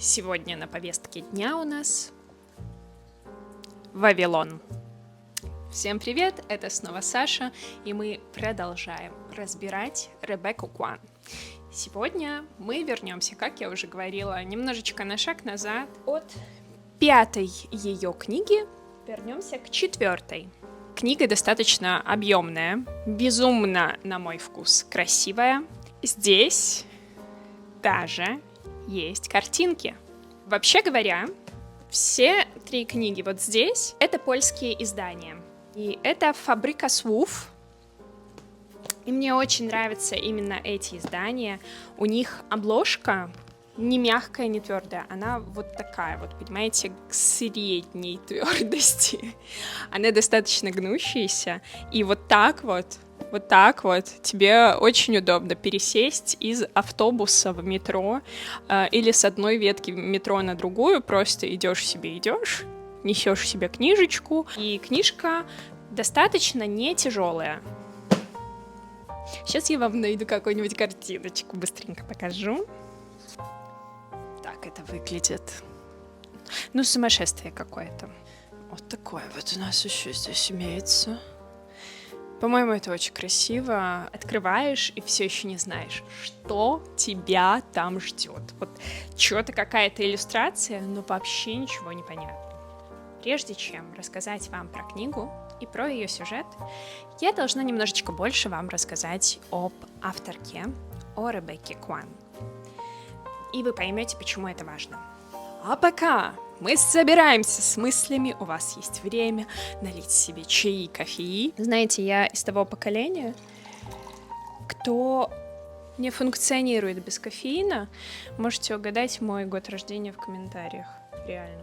Сегодня на повестке дня у нас Вавилон. Всем привет, это снова Саша, и мы продолжаем разбирать Ребекку Куан. Сегодня мы вернемся, как я уже говорила, немножечко на шаг назад от 5-й ее книги, вернемся к 4-й. Книга достаточно объемная, безумно, на мой вкус, красивая. Здесь даже есть картинки. Вообще говоря, все 3 книги вот здесь — это польские издания. И это Фабрика Słów. И мне очень нравятся именно эти издания. У них обложка не мягкая, не твердая. Она вот такая вот, понимаете, к средней твердости. Она достаточно гнущаяся. И вот так вот тебе очень удобно пересесть из автобуса в метро или с одной ветки метро на другую, просто идешь, несешь себе книжечку, и книжка достаточно не тяжелая. Сейчас я вам найду какую-нибудь картиночку, быстренько покажу. Так это выглядит. Ну, сумасшествие какое-то. Вот такое вот у нас еще здесь имеется. По-моему, это очень красиво. Открываешь и все еще не знаешь, что тебя там ждет. Вот что-то какая-то иллюстрация, но вообще ничего не понятно. Прежде чем рассказать вам про книгу и про ее сюжет, я должна немножечко больше вам рассказать об авторке, о Ребекке Куан. И вы поймете, почему это важно. А пока мы собираемся с мыслями, у вас есть время налить себе чаи, кофе. Знаете, я из того поколения, кто не функционирует без кофеина. Можете угадать мой год рождения в комментариях. Реально.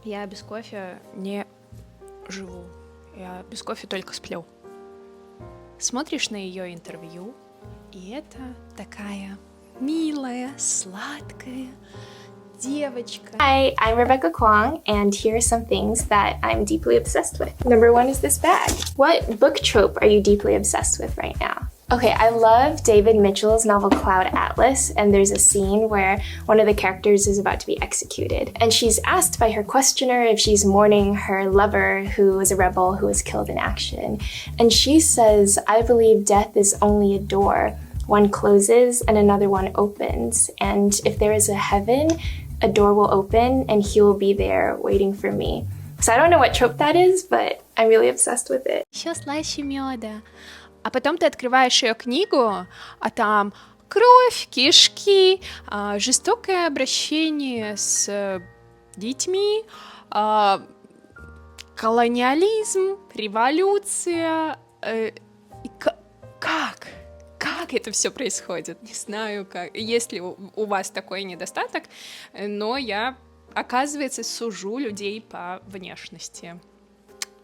Я без кофе не живу. Я без кофе только сплю. Смотришь на ее интервью, и это такая милая, сладкая девочка. Hi, I'm Rebecca Kwong, and here are some things that I'm deeply obsessed with. Number 1 is this bag. What book trope are you deeply obsessed with right now? Okay, I love David Mitchell's novel Cloud Atlas, and there's a scene where one of the characters is about to be executed. And she's asked by her questioner if she's mourning her lover who was a rebel who was killed in action. And she says, I believe death is only a door. One closes and another one opens. And if there is a heaven, a door will open and he will be there waiting for me. So I don't know what trope that is, but I'm really obsessed with it. Еще слаще меда. А потом ты открываешь ее книгу, а там кровь, кишки, жестокое обращение с детьми, колониализм, революция. Как это все происходит? Не знаю, есть ли у вас такой недостаток, но я, оказывается, сужу людей по внешности.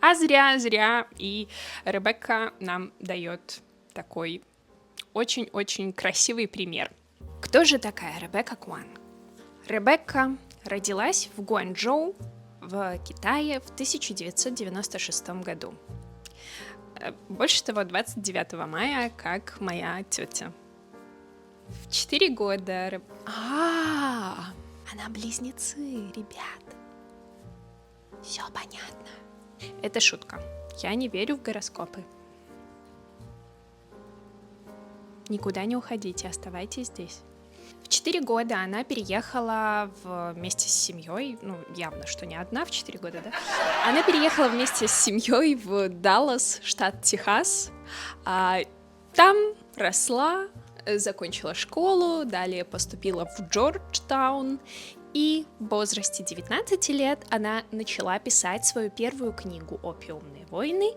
А зря, и Ребекка нам дает такой очень-очень красивый пример. Кто же такая Ребекка Куан? Ребекка родилась в Гуанчжоу в Китае в 1996 году. Больше того, 29 мая, как моя тетя. В 4 года... она близнецы, ребят. Все понятно. Это шутка. Я не верю в гороскопы. Никуда не уходите, оставайтесь здесь. В 4 года она переехала вместе с семьей, явно, что не одна в 4 года, да? Она переехала вместе с семьей в Даллас, штат Техас. Там росла, закончила школу, далее поступила в Джорджтаун. И в возрасте 19 лет она начала писать свою первую книгу «Опиумные войны».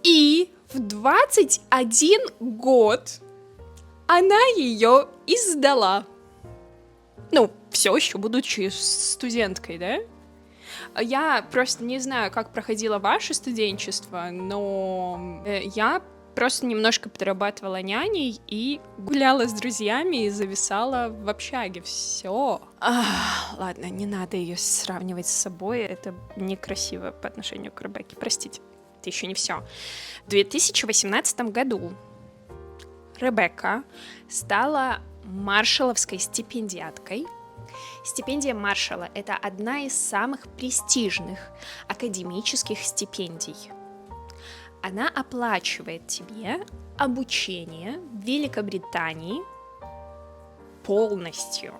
И в 21 год она ее издала. Все еще будучи студенткой, да? Я просто не знаю, как проходило ваше студенчество, но я просто немножко подрабатывала няней и гуляла с друзьями и зависала в общаге. Все. Ладно, не надо ее сравнивать с собой. Это некрасиво по отношению к Ребекке. Простите, это еще не все. В 2018 году Ребекка стала маршалловской стипендиаткой. Стипендия Маршалла — это одна из самых престижных академических стипендий. Она оплачивает тебе обучение в Великобритании полностью,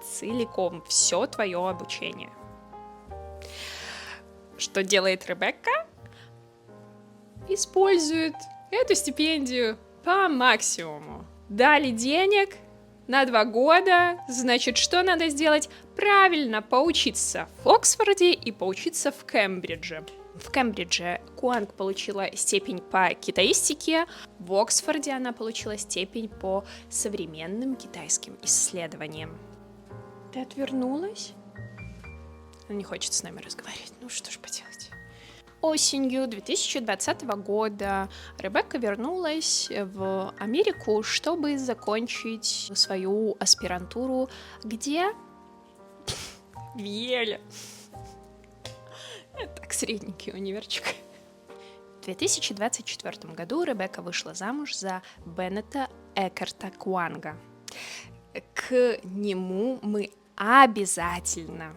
целиком, все твое обучение. Что делает Ребекка? Использует эту стипендию по максимуму. Дали денег на 2 года, значит, что надо сделать? Правильно, поучиться в Оксфорде и поучиться в Кембридже. В Кембридже Куанг получила степень по китаистике, в Оксфорде она получила степень по современным китайским исследованиям. Ты отвернулась? Она не хочет с нами разговаривать, ну что ж поделать. Осенью 2020 года Ребекка вернулась в Америку, чтобы закончить свою аспирантуру. Где? В Йеле. Так, средненький универчик. В 2024 году Ребекка вышла замуж за Беннета Эккарта Куанга. К нему мы обязательно,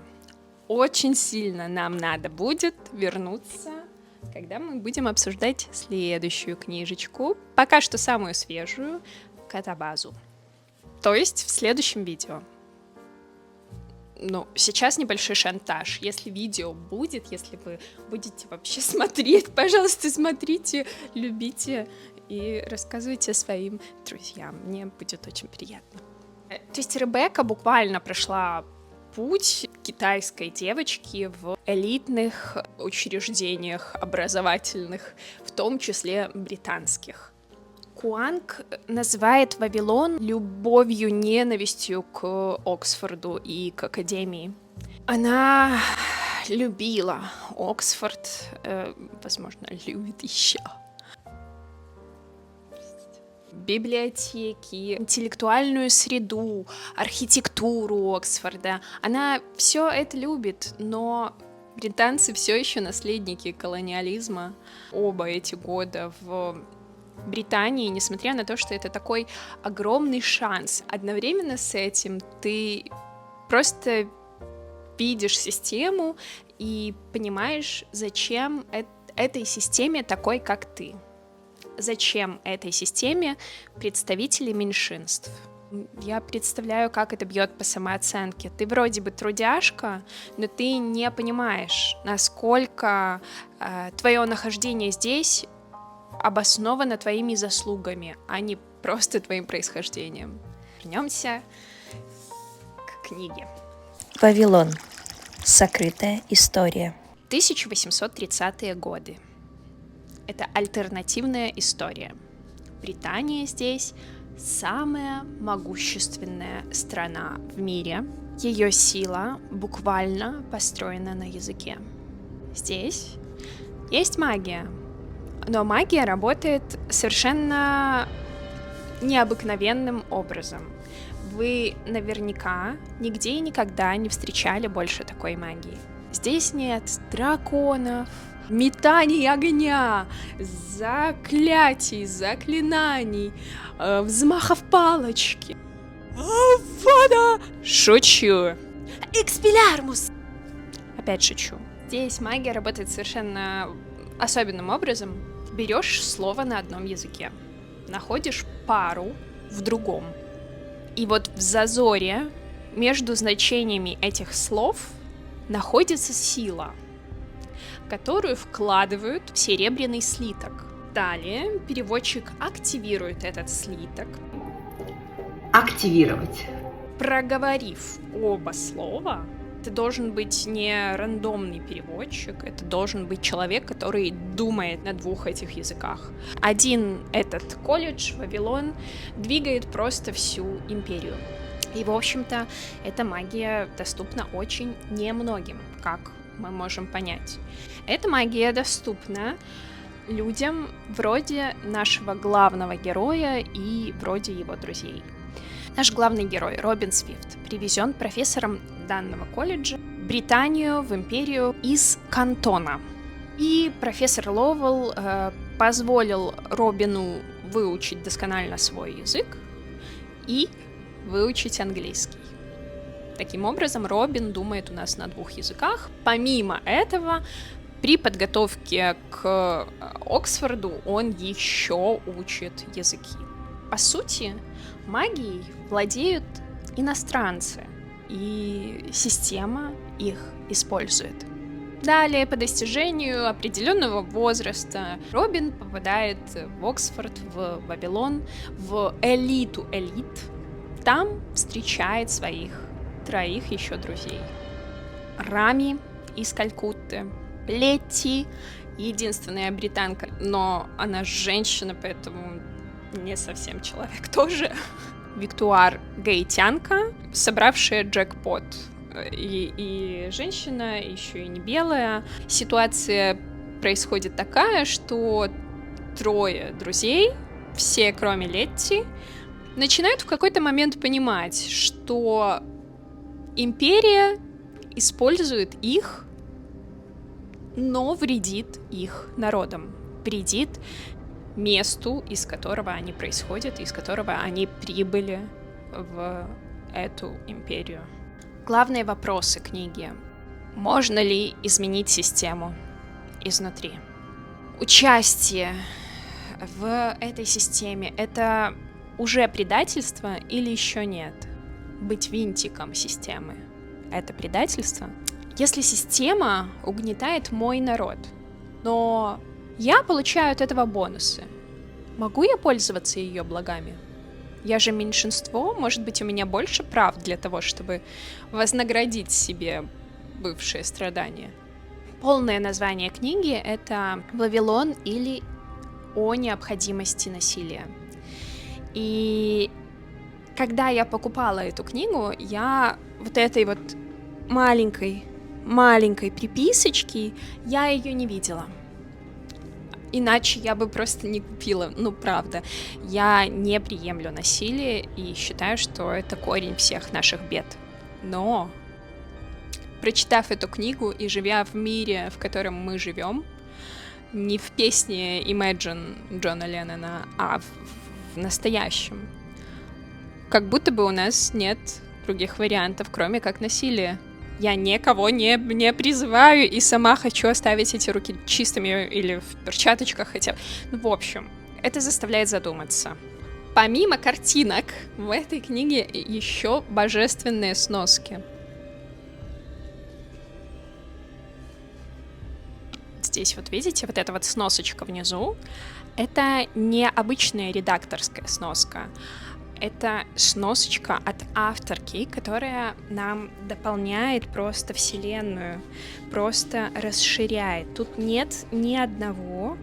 очень сильно нам надо будет вернуться, когда мы будем обсуждать следующую книжечку, пока что самую свежую, Катабазу. То есть в следующем видео. Ну, сейчас небольшой шантаж. Если видео будет, если вы будете вообще смотреть, пожалуйста, смотрите, любите и рассказывайте своим друзьям. Мне будет очень приятно. То есть Ребекка буквально прошла путь китайской девочки в элитных учреждениях образовательных, в том числе британских. Куанг называет Вавилон любовью, ненавистью к Оксфорду и к академии. Она любила Оксфорд, возможно, любит еще. Библиотеки, интеллектуальную среду, архитектуру Оксфорда. Она все это любит, но британцы все еще наследники колониализма. Оба эти года в Британии, несмотря на то, что это такой огромный шанс. Одновременно с этим ты просто видишь систему и понимаешь, зачем этой системе такой, как ты. Зачем этой системе представители меньшинств. Я представляю, как это бьет по самооценке. Ты вроде бы трудяжка, но ты не понимаешь, насколько твое нахождение здесь обосновано твоими заслугами, а не просто твоим происхождением. Вернемся к книге. Вавилон. Сокрытая история. 1830-е годы. Это альтернативная история. Британия здесь самая могущественная страна в мире. Ее сила буквально построена на языке. Здесь есть магия, но магия работает совершенно необыкновенным образом. Вы наверняка нигде и никогда не встречали больше такой магии. Здесь нет драконов, метаний огня, заклятий, заклинаний, взмахов палочки. Вода! Шучу. Экспеллярмус! Опять шучу. Здесь магия работает совершенно особенным образом. Берешь слово на одном языке, находишь пару в другом. И вот в зазоре между значениями этих слов находится сила, которую вкладывают в серебряный слиток. Далее переводчик активирует этот слиток. Активировать. Проговорив оба слова, это должен быть не рандомный переводчик, это должен быть человек, который думает на двух этих языках. Один этот колледж, Вавилон, двигает просто всю империю. И, в общем-то, эта магия доступна очень немногим, как мы можем понять. Эта магия доступна людям вроде нашего главного героя и вроде его друзей. Наш главный герой, Робин Свифт, привезен профессором данного колледжа в Британию, в империю из Кантона. И профессор Ловел позволил Робину выучить досконально свой язык и выучить английский. Таким образом, Робин думает у нас на 2 языках. Помимо этого, при подготовке к Оксфорду он еще учит языки. По сути, магией владеют иностранцы, и система их использует. Далее, по достижению определенного возраста, Робин попадает в Оксфорд, в Вавилон, в элиту элит. Там встречает своих 3 еще друзей. Рами из Калькутты, Летти, единственная британка, но она женщина, поэтому не совсем человек тоже. Виктуар гаитянка, собравшая джекпот. И женщина, еще и не белая. Ситуация происходит такая, что 3 друзей, все кроме Летти, начинают в какой-то момент понимать, что империя использует их, но вредит их народам, вредит месту, из которого они происходят, из которого они прибыли в эту империю. Главные вопросы книги. Можно ли изменить систему изнутри? Участие в этой системе — это уже предательство или еще нет? Быть винтиком системы — это предательство? Если система угнетает мой народ, но я получаю от этого бонусы, могу я пользоваться ее благами? Я же меньшинство, может быть, у меня больше прав для того, чтобы вознаградить себе бывшие страдания. Полное название книги — это «Вавилон» или «О необходимости насилия». И когда я покупала эту книгу, я вот этой вот маленькой приписочки, я ее не видела. Иначе я бы просто не купила, правда. Я не приемлю насилие и считаю, что это корень всех наших бед. Но, прочитав эту книгу и живя в мире, в котором мы живем, не в песне Imagine Джона Леннона, а в настоящем, как будто бы у нас нет других вариантов, кроме как насилия. Я никого не призываю и сама хочу оставить эти руки чистыми или в перчаточках хотя бы. В общем, это заставляет задуматься. Помимо картинок, в этой книге еще божественные сноски. Здесь вот видите, вот эта вот сносочка внизу, это не обычная редакторская сноска. Это сносочка от авторки, которая нам дополняет просто вселенную, просто расширяет. Тут нет ни одного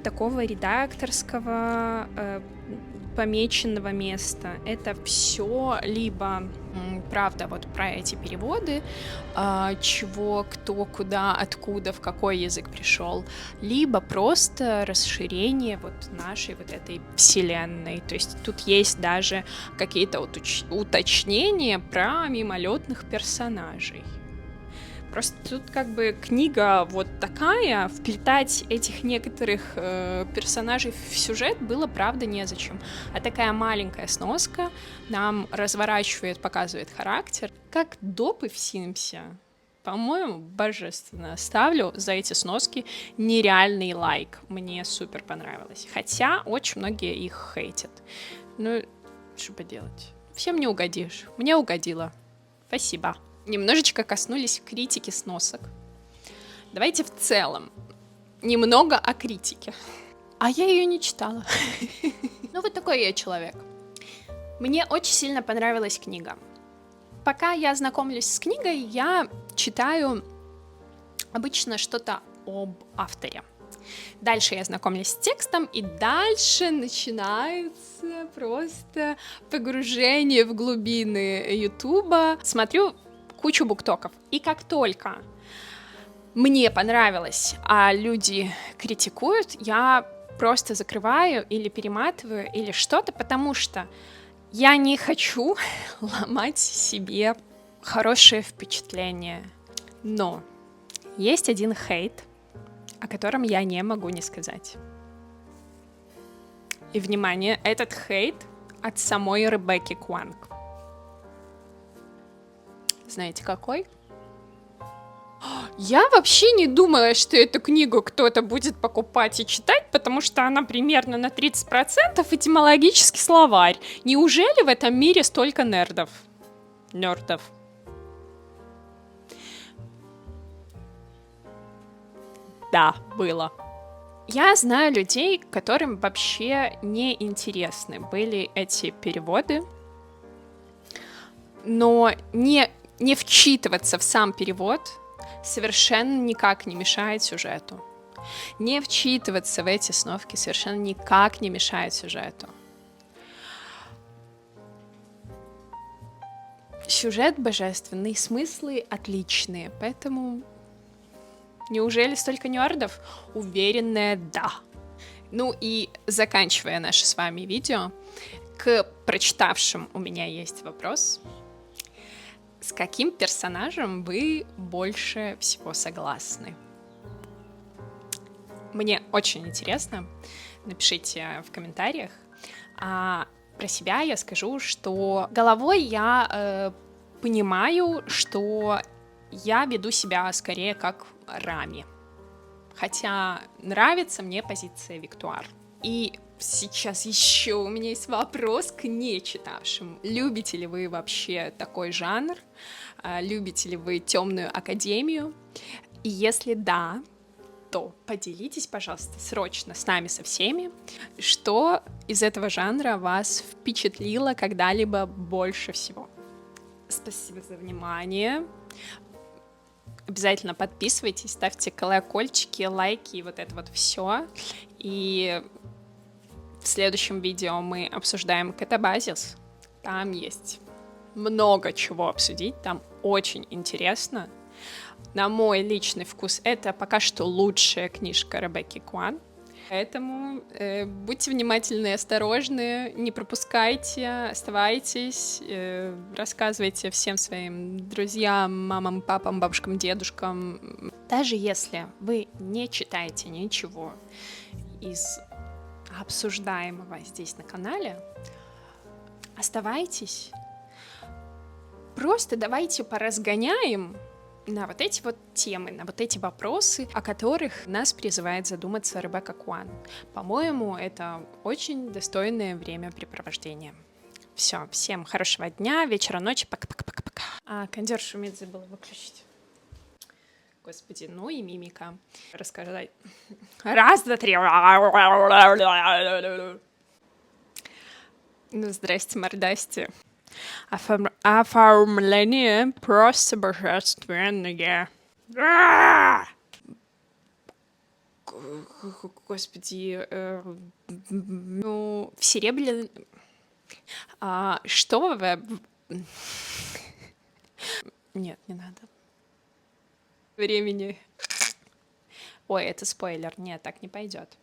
такого редакторского помеченного места. Это все либо, правда, вот про эти переводы, чего, кто, куда, откуда, в какой язык пришел, либо просто расширение вот нашей вот этой вселенной. То есть тут есть даже какие-то уточнения про мимолетных персонажей. Просто тут как бы книга вот такая, вплетать этих некоторых персонажей в сюжет было, правда, незачем. А такая маленькая сноска нам разворачивает, показывает характер. Как допы в Симсе. По-моему, божественно. Ставлю за эти сноски нереальный лайк. Мне супер понравилось. Хотя очень многие их хейтят. Ну, что поделать. Всем не угодишь. Мне угодило. Спасибо. Немножечко коснулись критики сносок. Давайте в целом немного о критике. А я ее не читала. Ну, вот такой я человек. Мне очень сильно понравилась книга. Пока я знакомлюсь с книгой, я читаю обычно что-то об авторе. Дальше я знакомлюсь с текстом, и дальше начинается просто погружение в глубины Ютуба. Смотрю кучу буктоков. И как только мне понравилось, а люди критикуют, я просто закрываю или перематываю, или что-то, потому что я не хочу ломать себе хорошее впечатление. Но есть один хейт, о котором я не могу не сказать. И, внимание, этот хейт от самой Ребекки Куанг. Знаете, какой? Я вообще не думала, что эту книгу кто-то будет покупать и читать, потому что она примерно на 30% этимологический словарь. Неужели в этом мире столько нердов? Нердов. Да, было. Я знаю людей, которым вообще не интересны были эти переводы, но не вчитываться в сам перевод совершенно никак не мешает сюжету. Не вчитываться в эти сновки совершенно никак не мешает сюжету. Сюжет божественный, смыслы отличные, поэтому неужели столько нердов? Уверенная, да. Ну и заканчивая наше с вами видео, к прочитавшим у меня есть вопрос. С каким персонажем вы больше всего согласны? Мне очень интересно. Напишите в комментариях. А про себя я скажу, что головой я понимаю, что я веду себя скорее как Рами. Хотя нравится мне позиция Виктуар. И сейчас еще у меня есть вопрос к нечитавшим. Любите ли вы вообще такой жанр? Любите ли вы Темную Академию? И если да, то поделитесь, пожалуйста, срочно с нами со всеми, что из этого жанра вас впечатлило когда-либо больше всего. Спасибо за внимание. Обязательно подписывайтесь, ставьте колокольчики, лайки и вот это вот все. И в следующем видео мы обсуждаем Катабазис. Там есть много чего обсудить, там очень интересно. На мой личный вкус это пока что лучшая книжка Ребекки Куан. Поэтому будьте внимательны и осторожны, не пропускайте, оставайтесь, рассказывайте всем своим друзьям, мамам, папам, бабушкам, дедушкам. Даже если вы не читаете ничего из обсуждаемого здесь на канале, оставайтесь. Просто давайте поразгоняем на вот эти вот темы, на вот эти вопросы, о которых нас призывает задуматься Ребекка Куан. По-моему, это очень достойное времяпрепровождение. Все, всем хорошего дня, вечера, ночи, пока-пока-пока-пока. Кондер шумит, забыла выключить. Господи, ну и мимика. Рассказать. Раз, два, три. Ну, здрасте, мордасти. Оформление просто божественное. Господи, ну, в серебряном... Что вы... Нет, не надо. Времени. Ой, это спойлер. Нет, так не пойдет.